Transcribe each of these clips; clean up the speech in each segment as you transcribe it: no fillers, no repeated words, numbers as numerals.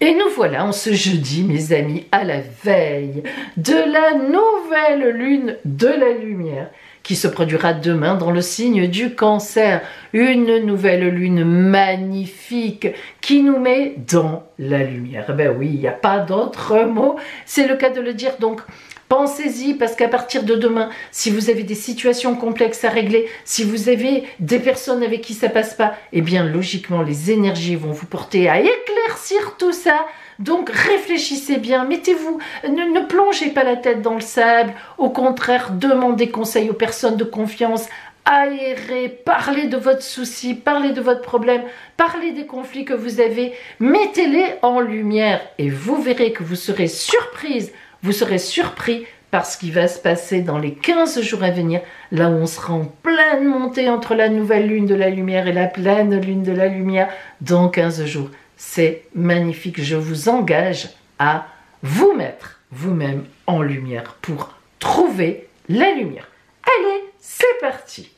Et nous voilà en ce jeudi, mes amis, à la veille de la nouvelle lune de la lumière qui se produira demain dans le signe du Cancer. Une nouvelle lune magnifique qui nous met dans la lumière. Ben oui, il n'y a pas d'autre mot, c'est le cas de le dire. Donc, pensez-y, parce qu'à partir de demain, si vous avez des situations complexes à régler, si vous avez des personnes avec qui ça passe pas, eh bien, logiquement, les énergies vont vous porter à éclaircir tout ça. Donc, réfléchissez bien, mettez-vous, ne plongez pas la tête dans le sable. Au contraire, demandez conseil aux personnes de confiance, aérez, parlez de votre souci, parlez de votre problème, parlez des conflits que vous avez, mettez-les en lumière et vous verrez que vous serez surprise. Vous serez surpris par ce qui va se passer dans les 15 jours à venir, là où on sera en pleine montée entre la nouvelle lune de la lumière et la pleine lune de la lumière dans 15 jours. C'est magnifique, je vous engage à vous mettre vous-même en lumière pour trouver la lumière. Allez, c'est parti!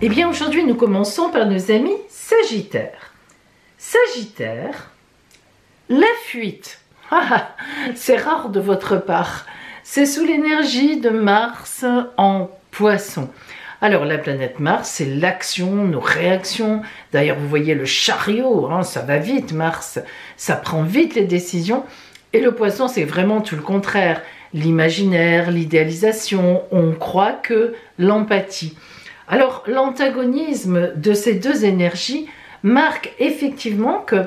Eh bien, aujourd'hui, nous commençons par nos amis Sagittaires. Sagittaire, la fuite, c'est rare de votre part. C'est sous l'énergie de Mars en Poisson. Alors la planète Mars, c'est l'action, nos réactions. D'ailleurs, vous voyez le chariot, ça va vite Mars, ça prend vite les décisions. Et le Poisson, c'est vraiment tout le contraire. L'imaginaire, l'idéalisation, on croit que l'empathie. Alors l'antagonisme de ces deux énergies marque effectivement que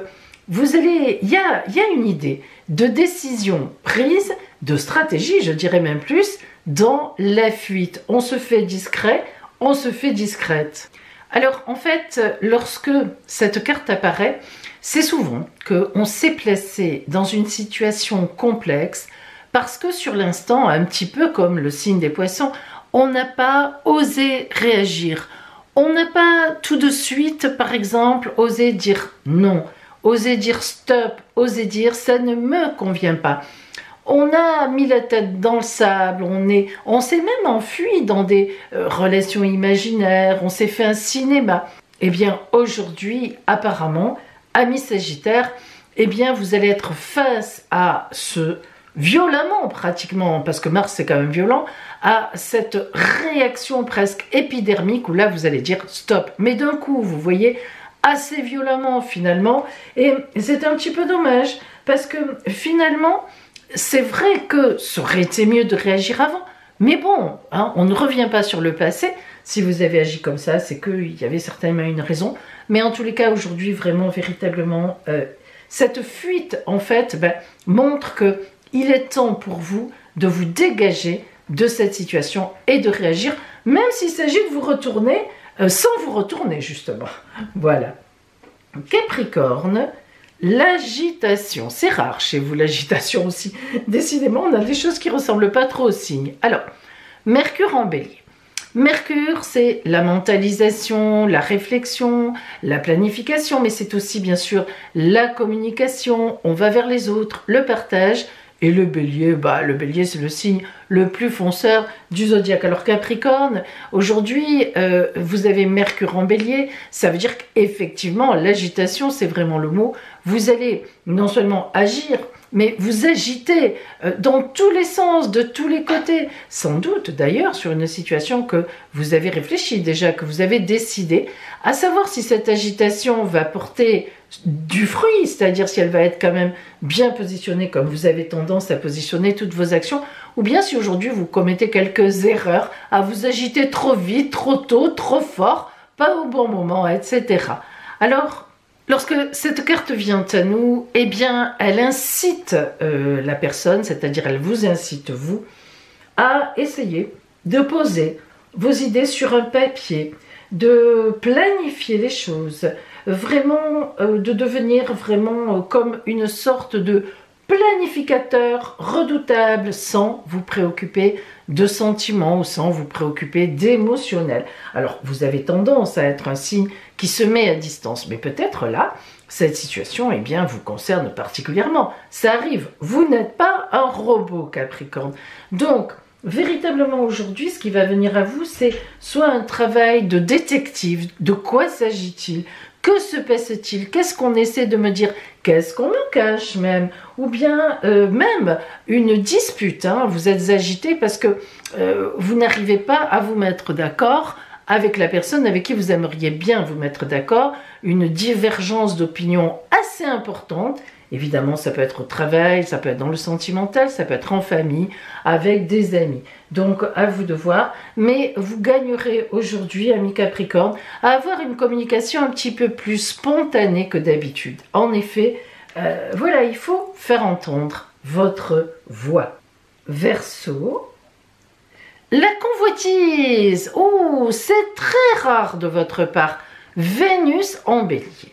il y a une idée de décision prise, de stratégie, je dirais même plus, dans la fuite. On se fait discret, on se fait discrète. Alors en fait, lorsque cette carte apparaît, c'est souvent qu'on s'est placé dans une situation complexe parce que sur l'instant, un petit peu comme le signe des Poissons, on n'a pas osé réagir. On n'a pas tout de suite, par exemple, osé dire non. Oser dire stop, oser dire ça ne me convient pas. On a mis la tête dans le sable, on s'est même enfui dans des relations imaginaires, on s'est fait un cinéma. Eh bien aujourd'hui, apparemment, amis Sagittaires, eh bien vous allez être face à ce violemment pratiquement, parce que Mars c'est quand même violent, à cette réaction presque épidermique où là vous allez dire stop. Mais d'un coup, vous voyez, assez violemment finalement, et c'est un petit peu dommage parce que finalement c'est vrai que ça aurait été mieux de réagir avant, mais bon, on ne revient pas sur le passé. Si vous avez agi comme ça, c'est qu'il y avait certainement une raison, mais en tous les cas aujourd'hui vraiment véritablement cette fuite en fait montre que il est temps pour vous de vous dégager de cette situation et de réagir, même s'il s'agit de vous retourner sans vous retourner justement. Voilà. Capricorne, l'agitation. C'est rare chez vous l'agitation aussi. Décidément, on a des choses qui ne ressemblent pas trop au signe. Alors, Mercure en Bélier. Mercure, c'est la mentalisation, la réflexion, la planification, mais c'est aussi bien sûr la communication. On va vers les autres, le partage. Et le Bélier, le Bélier c'est le signe le plus fonceur du zodiaque. Alors Capricorne, aujourd'hui vous avez Mercure en Bélier, ça veut dire qu'effectivement l'agitation c'est vraiment le mot. Vous allez non seulement agir, mais vous agitez dans tous les sens, de tous les côtés. Sans doute d'ailleurs sur une situation que vous avez réfléchi déjà, que vous avez décidé, à savoir si cette agitation va porter du fruit, c'est-à-dire si elle va être quand même bien positionnée comme vous avez tendance à positionner toutes vos actions, ou bien si aujourd'hui vous commettez quelques erreurs à vous agiter trop vite, trop tôt, trop fort, pas au bon moment, etc. Alors, lorsque cette carte vient à nous, eh bien, elle incite la personne, c'est-à-dire elle vous incite, vous, à essayer de poser vos idées sur un papier, de planifier les choses, vraiment de devenir vraiment comme une sorte de planificateur redoutable sans vous préoccuper de sentiments ou sans vous préoccuper d'émotionnel. Alors, vous avez tendance à être un signe qui se met à distance, mais peut-être là, cette situation vous concerne particulièrement. Ça arrive, vous n'êtes pas un robot Capricorne. Donc, véritablement aujourd'hui, ce qui va venir à vous, c'est soit un travail de détective, de quoi s'agit-il? Que Que se passe-t-il? Qu'est-ce qu'on essaie de me dire? Qu'est-ce qu'on me cache même? Ou bien même une dispute, hein? Vous êtes agité parce que vous n'arrivez pas à vous mettre d'accord avec la personne avec qui vous aimeriez bien vous mettre d'accord, une divergence d'opinion assez importante. Évidemment, ça peut être au travail, ça peut être dans le sentimental, ça peut être en famille, avec des amis. Donc, à vous de voir. Mais vous gagnerez aujourd'hui, amis Capricorne, à avoir une communication un petit peu plus spontanée que d'habitude. En effet, voilà, il faut faire entendre votre voix. Verseau. La convoitise, oh, c'est très rare de votre part. Vénus en bélier.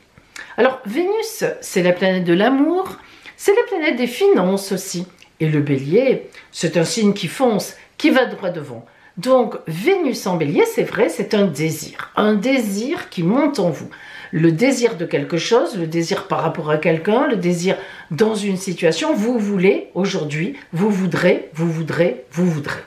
Alors, Vénus, c'est la planète de l'amour, c'est la planète des finances aussi. Et le bélier, c'est un signe qui fonce, qui va droit devant. Donc, Vénus en bélier, c'est vrai, c'est un désir qui monte en vous. Le désir de quelque chose, le désir par rapport à quelqu'un, le désir dans une situation, vous voulez aujourd'hui, vous voudrez, vous voudrez, vous voudrez.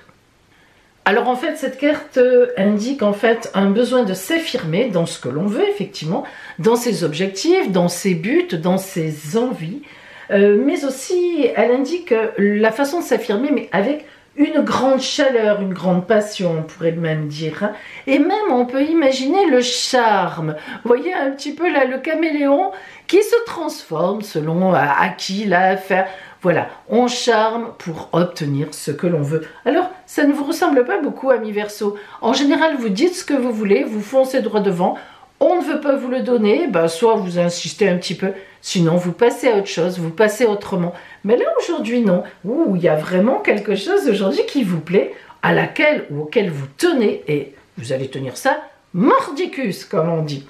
Alors en fait, cette carte indique en fait un besoin de s'affirmer dans ce que l'on veut, effectivement, dans ses objectifs, dans ses buts, dans ses envies, mais aussi elle indique la façon de s'affirmer, mais avec une grande chaleur, une grande passion, on pourrait même dire. Hein. Et même, on peut imaginer le charme. Vous voyez un petit peu là, le caméléon qui se transforme selon à qui il a affaire. Voilà, on charme pour obtenir ce que l'on veut. Alors, ça ne vous ressemble pas beaucoup, amis Verseau. En général, vous dites ce que vous voulez, vous foncez droit devant. On ne veut pas vous le donner, ben, soit vous insistez un petit peu, sinon vous passez à autre chose, vous passez autrement. Mais là, aujourd'hui, non. Ouh, il y a vraiment quelque chose aujourd'hui qui vous plaît, à laquelle ou auquel vous tenez, et vous allez tenir ça mordicus, comme on dit.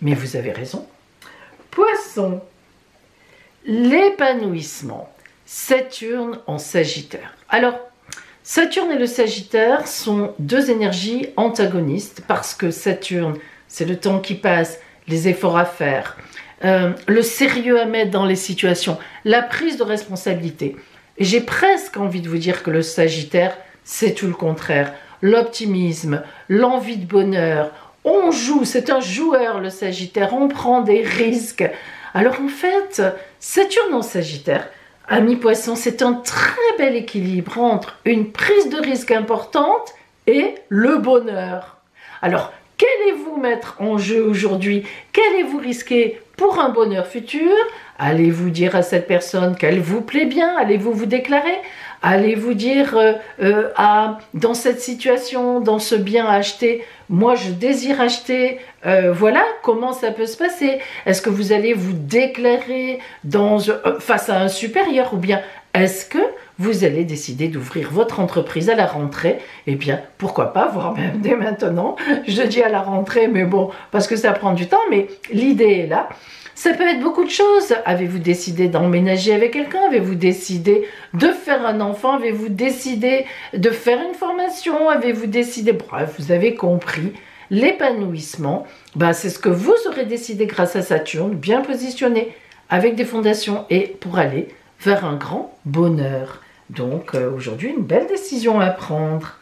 Mais vous avez raison. Poisson, l'épanouissement. Saturne en Sagittaire. Alors, Saturne et le Sagittaire sont deux énergies antagonistes parce que Saturne, c'est le temps qui passe, les efforts à faire, le sérieux à mettre dans les situations, la prise de responsabilité. Et j'ai presque envie de vous dire que le Sagittaire, c'est tout le contraire. L'optimisme, l'envie de bonheur, on joue, c'est un joueur le Sagittaire, on prend des risques. Alors en fait, Saturne en Sagittaire, amis Poissons, c'est un très bel équilibre entre une prise de risque importante et le bonheur. Alors, qu'allez-vous mettre en jeu aujourd'hui? Qu'allez-vous risquer pour un bonheur futur? Allez-vous dire à cette personne qu'elle vous plaît bien? Allez-vous vous déclarer? Allez-vous dire dans cette situation, dans ce bien à acheter, moi je désire acheter, voilà comment ça peut se passer. Est-ce que vous allez vous déclarer face à un supérieur ou bien est-ce que vous allez décider d'ouvrir votre entreprise à la rentrée? Eh bien, pourquoi pas, voire même dès maintenant. Je dis à la rentrée, mais bon, parce que ça prend du temps, mais l'idée est là. Ça peut être beaucoup de choses. Avez-vous décidé d'emménager avec quelqu'un? Avez-vous décidé de faire un enfant? Avez-vous décidé de faire une formation? Avez-vous décidé... Bref, vous avez compris. L'épanouissement, ben, c'est ce que vous aurez décidé grâce à Saturne, bien positionné, avec des fondations et pour aller vers un grand bonheur. Donc, aujourd'hui, une belle décision à prendre.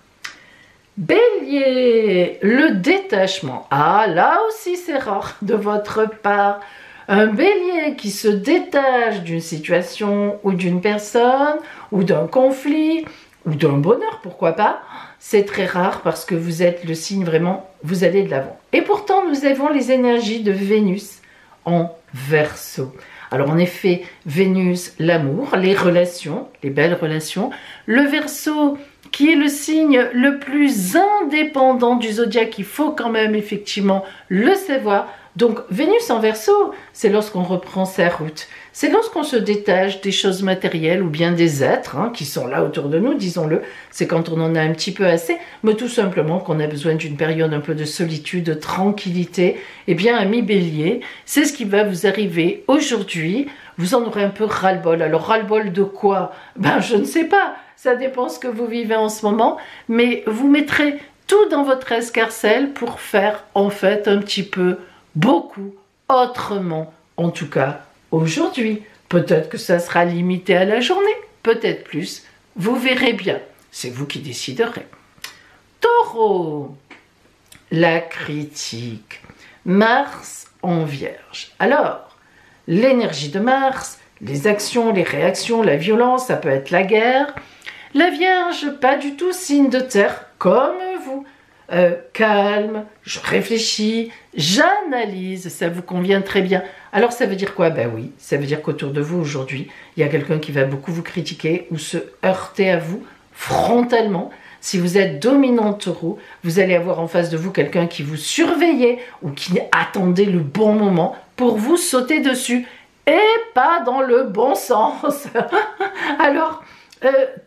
Bélier, le détachement. Ah, là aussi, c'est rare de votre part. Un bélier qui se détache d'une situation ou d'une personne ou d'un conflit ou d'un bonheur, pourquoi pas, c'est très rare parce que vous êtes le signe vraiment, vous allez de l'avant. Et pourtant, nous avons les énergies de Vénus en Verseau. Alors en effet, Vénus, l'amour, les relations, les belles relations. Le Verseau, qui est le signe le plus indépendant du zodiaque, il faut quand même effectivement le savoir. Donc Vénus en Verseau, c'est lorsqu'on reprend sa route. C'est lorsqu'on se détache des choses matérielles ou bien des êtres qui sont là autour de nous, disons-le. C'est quand on en a un petit peu assez, mais tout simplement qu'on a besoin d'une période un peu de solitude, de tranquillité. Eh bien, ami Bélier, c'est ce qui va vous arriver aujourd'hui. Vous en aurez un peu ras-le-bol. Alors, ras-le-bol de quoi? Ben, je ne sais pas. Ça dépend ce que vous vivez en ce moment. Mais vous mettrez tout dans votre escarcelle pour faire, en fait, un petit peu, beaucoup, autrement, en tout cas, aujourd'hui. Peut-être que ça sera limité à la journée, peut-être plus. Vous verrez bien. C'est vous qui déciderez. Taureau, la critique. Mars en Vierge. Alors, l'énergie de Mars, les actions, les réactions, la violence, ça peut être la guerre. La Vierge, pas du tout signe de terre, comme vous. Calme, je réfléchis, j'analyse, ça vous convient très bien. Alors ça veut dire quoi? Ben oui, ça veut dire qu'autour de vous aujourd'hui, il y a quelqu'un qui va beaucoup vous critiquer ou se heurter à vous frontalement. Si vous êtes dominant taureau, vous allez avoir en face de vous quelqu'un qui vous surveillait ou qui attendait le bon moment pour vous sauter dessus. Et pas dans le bon sens. Alors,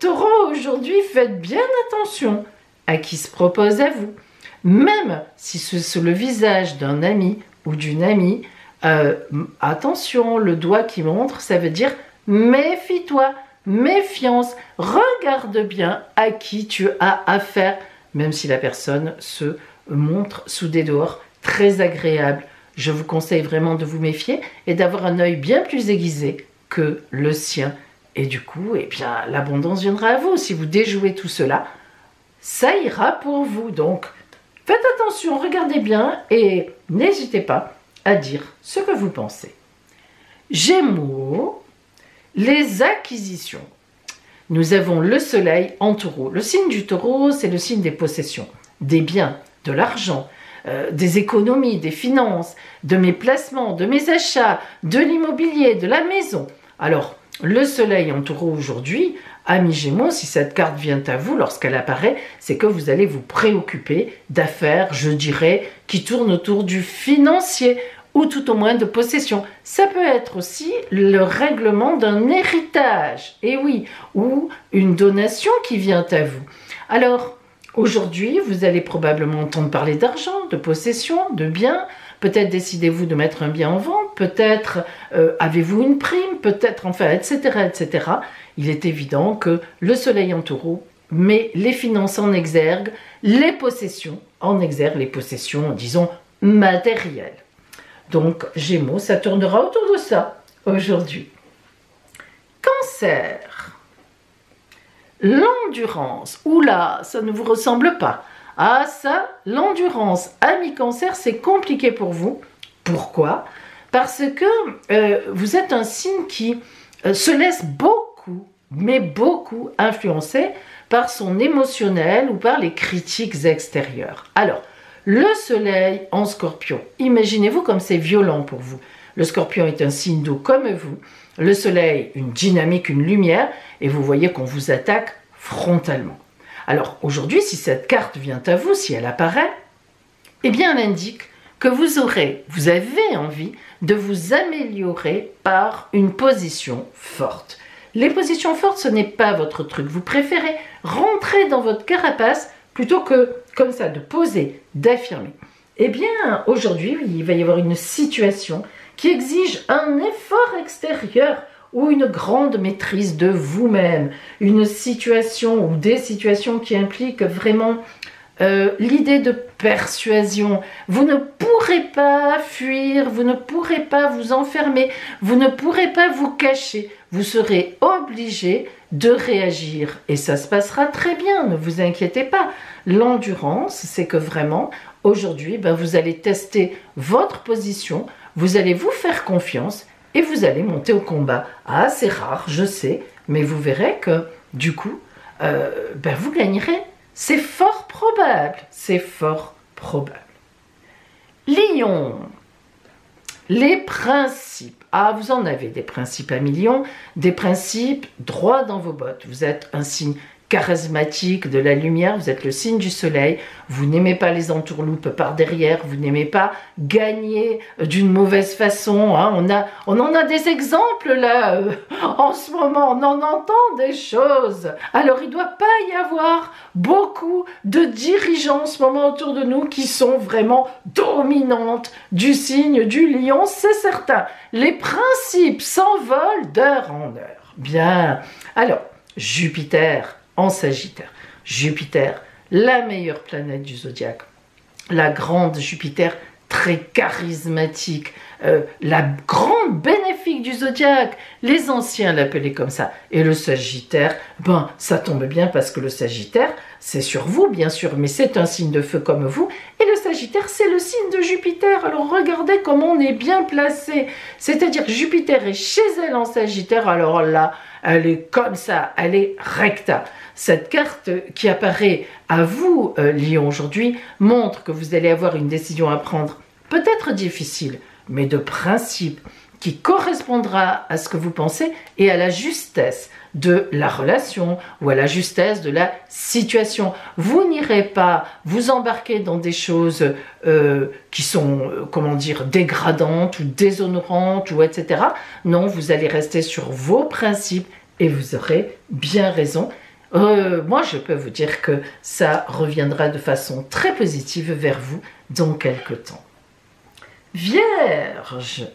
taureau, aujourd'hui, faites bien attention à qui se propose à vous. Même si c'est sur le visage d'un ami ou d'une amie, attention, le doigt qui montre, ça veut dire méfie-toi, méfiance, regarde bien à qui tu as affaire, même si la personne se montre sous des dehors très agréable. Je vous conseille vraiment de vous méfier et d'avoir un œil bien plus aiguisé que le sien. Et du coup, eh bien, l'abondance viendra à vous. Si vous déjouez tout cela, ça ira pour vous. Donc, faites attention, regardez bien et n'hésitez pas à dire ce que vous pensez. Gémeaux, les acquisitions. Nous avons le soleil en taureau. Le signe du taureau, c'est le signe des possessions, des biens, de l'argent, des économies, des finances, de mes placements, de mes achats, de l'immobilier, de la maison. Alors, le soleil en taureau aujourd'hui, amis Gémeaux, si cette carte vient à vous lorsqu'elle apparaît, c'est que vous allez vous préoccuper d'affaires, je dirais, qui tournent autour du financier ou tout au moins de possession. Ça peut être aussi le règlement d'un héritage, et oui, ou une donation qui vient à vous. Alors, aujourd'hui, vous allez probablement entendre parler d'argent, de possession, de biens. Peut-être décidez-vous de mettre un bien en vente, peut-être avez-vous une prime, peut-être, enfin, etc., etc. Il est évident que le soleil en taureau met les finances en exergue, les possessions en exergue, les possessions, disons, matérielles. Donc, Gémeaux, ça tournera autour de ça aujourd'hui. Cancer. L'endurance. Oula, ça ne vous ressemble pas. Ah ça, l'endurance, amis Cancer, c'est compliqué pour vous. Pourquoi? Parce que vous êtes un signe qui se laisse beaucoup, mais beaucoup influencer par son émotionnel ou par les critiques extérieures. Alors, le soleil en Scorpion, imaginez-vous comme c'est violent pour vous. Le Scorpion est un signe d'eau comme vous. Le soleil, une dynamique, une lumière, et vous voyez qu'on vous attaque frontalement. Alors aujourd'hui, si cette carte vient à vous, si elle apparaît, eh bien elle indique que vous avez envie de vous améliorer par une position forte. Les positions fortes, ce n'est pas votre truc. Vous préférez rentrer dans votre carapace plutôt que, comme ça, de poser, d'affirmer. Eh bien, aujourd'hui, il va y avoir une situation qui exige un effort extérieur ou une grande maîtrise de vous-même. Une situation ou des situations qui impliquent vraiment l'idée de persuasion. Vous ne pourrez pas fuir, vous ne pourrez pas vous enfermer, vous ne pourrez pas vous cacher. Vous serez obligé de réagir et ça se passera très bien, ne vous inquiétez pas. L'endurance, c'est que vraiment, aujourd'hui, vous allez tester votre position, vous allez vous faire confiance et vous allez monter au combat. Ah, c'est rare, je sais, mais vous verrez que du coup, vous gagnerez. C'est fort probable, c'est fort probable. Lion, les principes. Ah, vous en avez des principes à millions, des principes droits dans vos bottes. Vous êtes un signe charismatique de la lumière, vous êtes le signe du soleil, vous n'aimez pas les entourloupes par derrière, vous n'aimez pas gagner d'une mauvaise façon, hein. On en a des exemples là, en ce moment, on en entend des choses. Alors il ne doit pas y avoir beaucoup de dirigeants en ce moment autour de nous qui sont vraiment dominantes du signe du lion, c'est certain. Les principes s'envolent d'heure en heure. Bien, alors Jupiter en Sagittaire. Jupiter, la meilleure planète du zodiaque. La grande Jupiter, très charismatique, la grande bénéfique du zodiaque. Les anciens l'appelaient comme ça. Et le Sagittaire, ben, ça tombe bien parce que le Sagittaire, c'est sur vous, bien sûr, mais c'est un signe de feu comme vous. Et le Sagittaire, c'est le signe de Jupiter. Alors regardez comment on est bien placé. C'est-à-dire que Jupiter est chez elle en Sagittaire. Alors là, elle est comme ça, elle est recta. Cette carte qui apparaît à vous, Lion, aujourd'hui, montre que vous allez avoir une décision à prendre, peut-être difficile, mais de principe, qui correspondra à ce que vous pensez et à la justesse de la relation ou à la justesse de la situation. Vous n'irez pas vous embarquer dans des choses qui sont, comment dire, dégradantes ou déshonorantes ou etc. Non, vous allez rester sur vos principes et vous aurez bien raison. Moi, je peux vous dire que ça reviendra de façon très positive vers vous dans quelque temps. Vierge,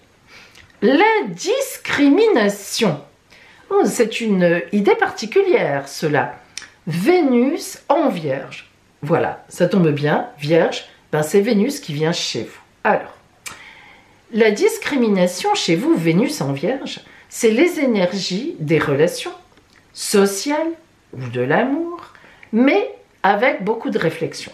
la discrimination. Oh, c'est une idée particulière, cela. Vénus en Vierge. Voilà, ça tombe bien, Vierge, ben c'est Vénus qui vient chez vous. Alors, la discrimination chez vous, Vénus en Vierge, c'est les énergies des relations sociales ou de l'amour, mais avec beaucoup de réflexion.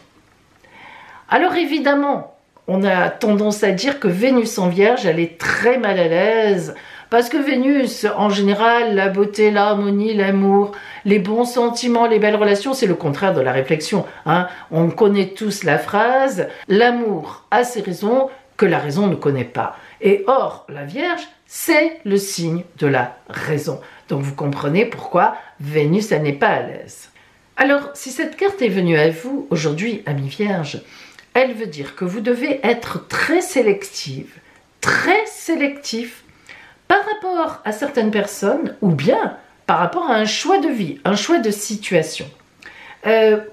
Alors évidemment, on a tendance à dire que Vénus en Vierge, elle est très mal à l'aise, parce que Vénus, en général, la beauté, l'harmonie, l'amour, les bons sentiments, les belles relations, c'est le contraire de la réflexion. Hein. On connaît tous la phrase « l'amour a ses raisons que la raison ne connaît pas ». Et or, la Vierge, c'est le signe de la raison. Donc vous comprenez pourquoi Vénus, elle n'est pas à l'aise. Alors, si cette carte est venue à vous aujourd'hui, ami Vierge, elle veut dire que vous devez être très sélectif par rapport à certaines personnes ou bien par rapport à un choix de vie, un choix de situation.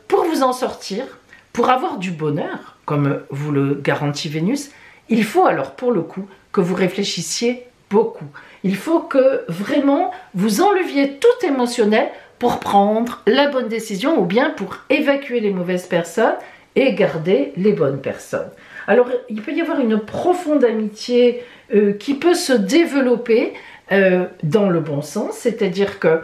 Pour vous en sortir, pour avoir du bonheur, comme vous le garantit Vénus, il faut alors pour le coup que vous réfléchissiez beaucoup. Il faut que vraiment vous enleviez tout émotionnel pour prendre la bonne décision ou bien pour évacuer les mauvaises personnes et garder les bonnes personnes. Alors, il peut y avoir une profonde amitié qui peut se développer dans le bon sens, c'est-à-dire que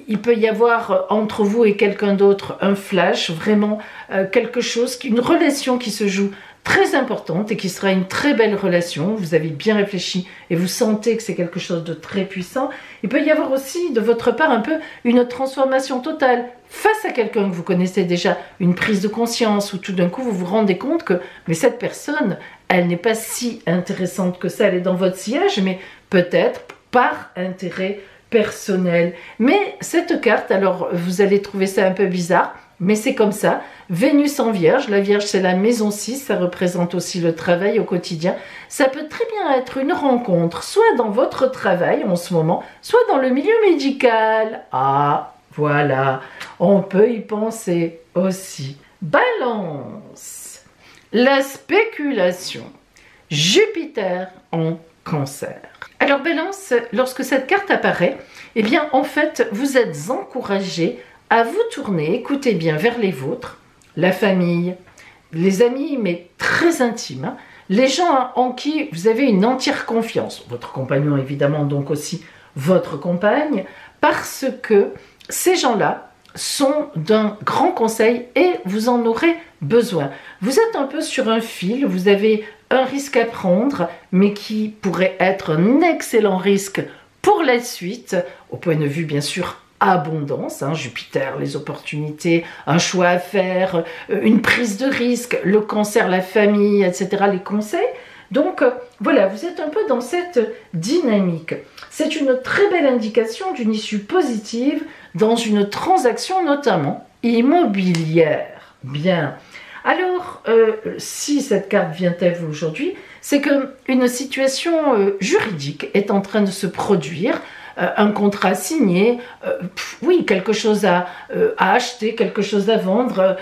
il peut y avoir entre vous et quelqu'un d'autre un flash, vraiment quelque chose, une relation qui se joue très importante et qui sera une très belle relation. Vous avez bien réfléchi et vous sentez que c'est quelque chose de très puissant. Il peut y avoir aussi de votre part un peu une transformation totale face à quelqu'un que vous connaissez déjà, une prise de conscience où tout d'un coup vous vous rendez compte que mais cette personne, elle n'est pas si intéressante que ça, elle est dans votre sillage, mais peut-être par intérêt personnel. Mais cette carte, alors vous allez trouver ça un peu bizarre, mais c'est comme ça. Vénus en Vierge, la Vierge c'est la maison 6, ça représente aussi le travail au quotidien. Ça peut très bien être une rencontre, soit dans votre travail en ce moment, soit dans le milieu médical. Ah, voilà, on peut y penser aussi. Balance, la spéculation, Jupiter en Cancer. Alors Balance, lorsque cette carte apparaît, eh bien en fait vous êtes encouragé à vous tourner, écoutez bien, vers les vôtres, la famille, les amis, mais très intimes, hein, les gens en qui vous avez une entière confiance, votre compagnon évidemment, donc aussi votre compagne, parce que ces gens-là sont d'un grand conseil et vous en aurez besoin. Vous êtes un peu sur un fil, vous avez un risque à prendre, mais qui pourrait être un excellent risque pour la suite, au point de vue bien sûr abondance, hein, Jupiter, les opportunités, un choix à faire, une prise de risque, le cancer, la famille, etc., les conseils. Donc voilà, vous êtes un peu dans cette dynamique. C'est une très belle indication d'une issue positive dans une transaction notamment immobilière. Bien. Alors, si cette carte vient à vous aujourd'hui, c'est qu'une situation juridique est en train de se produire, un contrat signé, oui, quelque chose à acheter, quelque chose à vendre,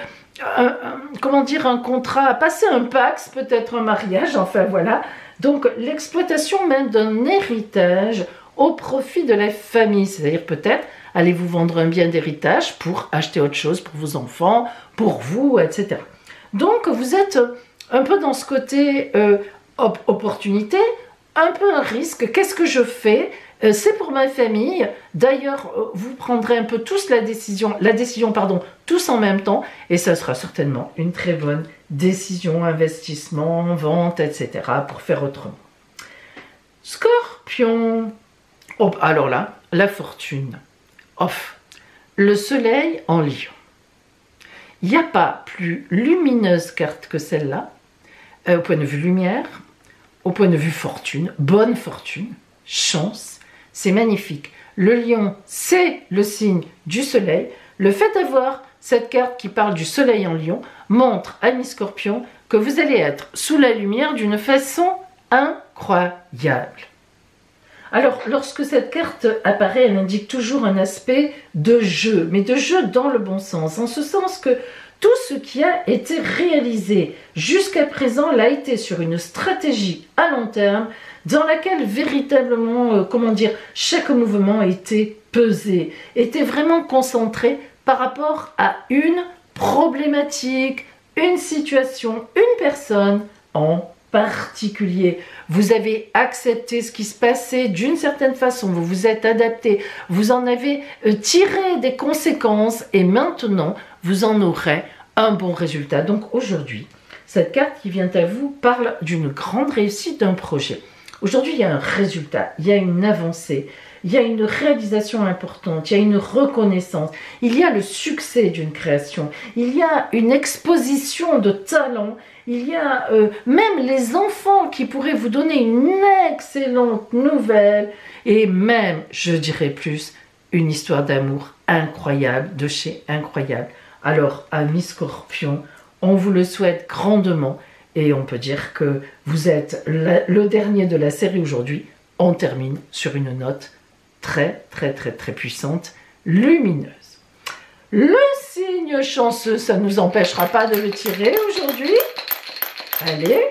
comment dire, un contrat à passer, un pax, peut-être un mariage, enfin voilà. Donc l'exploitation même d'un héritage au profit de la famille, c'est-à-dire peut-être allez-vous vendre un bien d'héritage pour acheter autre chose pour vos enfants, pour vous, etc. Donc vous êtes un peu dans ce côté opportunité, un peu un risque. Qu'est-ce que je fais? C'est pour ma famille. D'ailleurs, vous prendrez un peu tous la décision, pardon, tous en même temps, et ça sera certainement une très bonne décision, investissement, vente, etc. pour faire autrement. Scorpion. Oh, alors là, la fortune. Off. Le soleil en lion. Il n'y a pas plus lumineuse carte que celle-là, au point de vue lumière, au point de vue fortune, bonne fortune, chance, c'est magnifique. Le lion, c'est le signe du soleil. Le fait d'avoir cette carte qui parle du soleil en lion montre, amis scorpions, que vous allez être sous la lumière d'une façon incroyable. Alors, lorsque cette carte apparaît, elle indique toujours un aspect de jeu, mais de jeu dans le bon sens, en ce sens que tout ce qui a été réalisé jusqu'à présent l'a été sur une stratégie à long terme, dans laquelle véritablement, chaque mouvement était pesé, était vraiment concentré par rapport à une problématique, une situation, une personne en particulier. Vous avez accepté ce qui se passait d'une certaine façon, vous vous êtes adapté, vous en avez tiré des conséquences et maintenant vous en aurez un bon résultat. Donc aujourd'hui, cette carte qui vient à vous parle d'une grande réussite d'un projet. Aujourd'hui, il y a un résultat, il y a une avancée, il y a une réalisation importante, il y a une reconnaissance, il y a le succès d'une création, il y a une exposition de talent, il y a même les enfants qui pourraient vous donner une excellente nouvelle et même, je dirais plus, une histoire d'amour incroyable, de chez incroyable. Alors, amis Scorpion, on vous le souhaite grandement et on peut dire que vous êtes le dernier de la série aujourd'hui. On termine sur une note très puissante, lumineuse. Le signe chanceux, ça ne nous empêchera pas de le tirer aujourd'hui. Allez.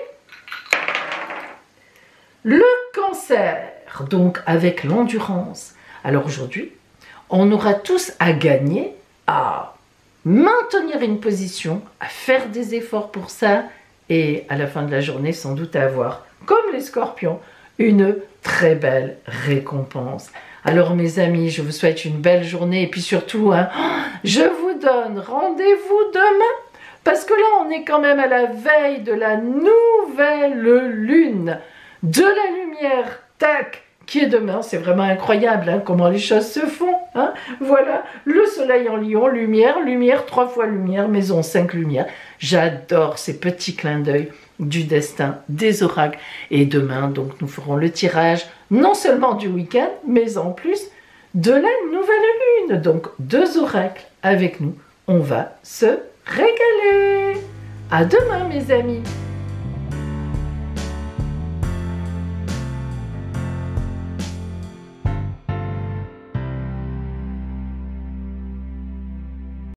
Le cancer, donc avec l'endurance. Alors aujourd'hui, on aura tous à gagner, à maintenir une position, à faire des efforts pour ça et à la fin de la journée, sans doute à avoir, comme les scorpions, une très belle récompense. Alors mes amis, je vous souhaite une belle journée et puis surtout, je vous donne rendez-vous demain parce que là, on est quand même à la veille de la nouvelle lune, de la lumière, tac, qui est demain. C'est vraiment incroyable comment les choses se font. Voilà, le soleil en lion, lumière, lumière, 3 fois lumière, maison 5 lumières. J'adore ces petits clins d'œil du destin, des oracles. Et demain, donc, nous ferons le tirage, non seulement du week-end, mais en plus de la nouvelle lune. Donc, 2 oracles avec nous. On va se régaler. À demain, mes amis.